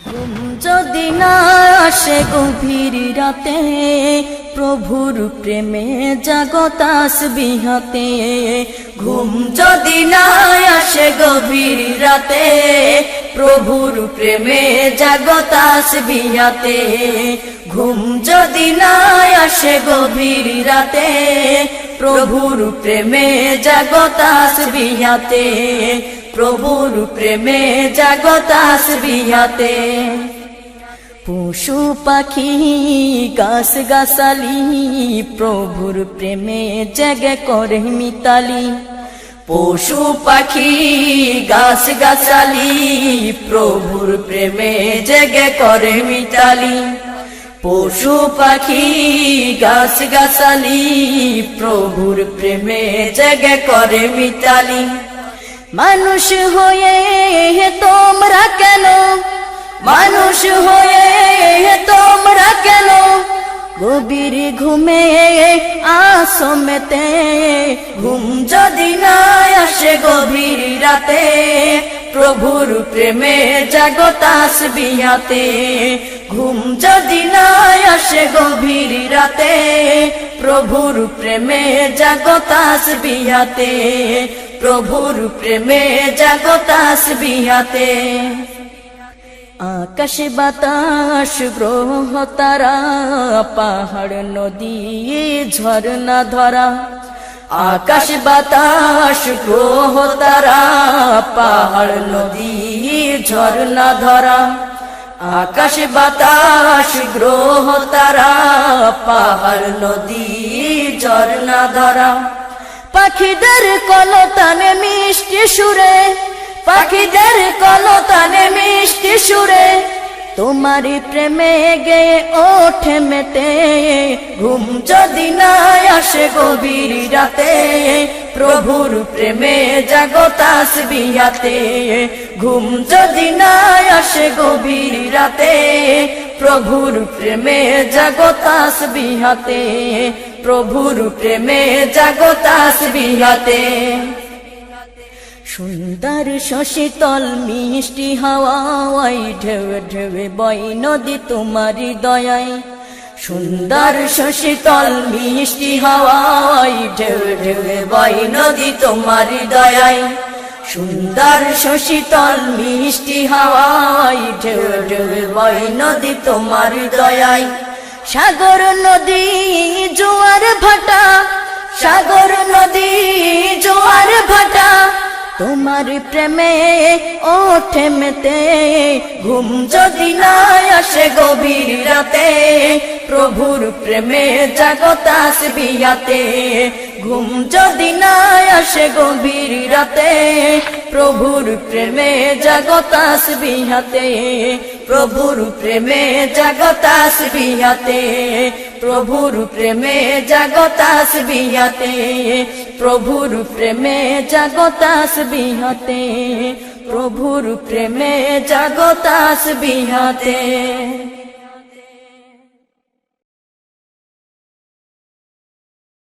ঘুম যদি না আসে গভীর রাতে, প্রভুর প্রেমে জাগো তাসবিহ হাতে। ঘুম যদি না আসে গভীর রাতে, প্রভুর প্রেমে জাগো তাসবিহ হাতে। ঘুম যদি না আসে গভীর রাতে, প্রভুর প্রেমে জাগো তাসবিহ হাতে। প্রভুর প্রেমে জাগো তাসবিহ হাতে। পশু পাখি গাছ গাছালি, প্রভুর প্রেমে জেগে করে মিতালি। পশু পাখি গাছ গাছালি, প্রভুর প্রেমে জেগে করে মিতালি। পশু পাখি গাছ গাছালি, প্রভুর প্রেমে জেগে করে মিতালি। মানুষ হয়ে তোমরা কেন, মানুষ হয়ে তোমরা কেন গভীর ঘুমে আসো মেতে। ঘুম যদি না আসে গভীর রাতে, প্রভুর প্রেমে জাগো তাসবিহ হাতে। ঘুম যদি না আসে গভীর রাতে, প্রভুর প্রেমে জাগো তাসবিহ হাতে। প্রভুর প্রেমে জাগো তাসবিহ হাতে। আকাশ বাতাস গ্রহ তারা, পাহাড় নদী ঝরনা ধরা। আকাশ বাতাস গ্রহ তারা, পাহাড় নদী ঝরনা ধরা। আকাশ বাতাস গ্রহ তারা, পাহাড় নদী ঝরনা ধরা। পাখিদের কলতানে মিষ্টি সুরে, পাখিদের কলতানে মিষ্টি সুরে, তোমারি প্রেমে গেয়ে ওঠে মেতে। ঘুম যদি না আসে গভীর রাতে, প্রভুর প্রেমে জাগো তাসবিহ হাতে। ঘুম যদি না আসে গভীর রাতে, প্রভুর প্রেমে জাগো তাসবিহ হাতে। প্রভুর প্রেমে জাগো তাসবিহ হাতে। সুন্দর শশীতল মিষ্টি হাওয়ায়, ঢেউ ঢেউ বয় নদী তোমারি দয়ায়। সুন্দর শশীতল মিষ্টি হাওয়ায়, ঢেউ ঢেউ বয় নদী তোমারি দয়ায়। সুন্দর শশীতল মিষ্টি হাওয়ায়, ঢেউ ঢেউ বয় নদী তোমারি দয়ায়। সাগর নদী জোয়ার ভাটা, সাগর নদী জোয়ার ভাটা, তোমার প্রেমে ওঠে মেতে। ঘুম যদি না আসে গভীর রাতে, প্রভুর প্রেমে জাগো তাসবিহ হাতে। ঘুম যদি না আসে গভীর রাতে, প্রভুর প্রেমে জাগো তাসবিহ হাতে। প্রভুর প্রেমে জাগো তাসবিহ হাতে। প্রভুর প্রেমে জাগো তাসবিহ হাতে। প্রভুর প্রেমে জাগো তাসবিহ হাতে। প্রভুর প্রেমে জাগো তাসবিহ হাতে।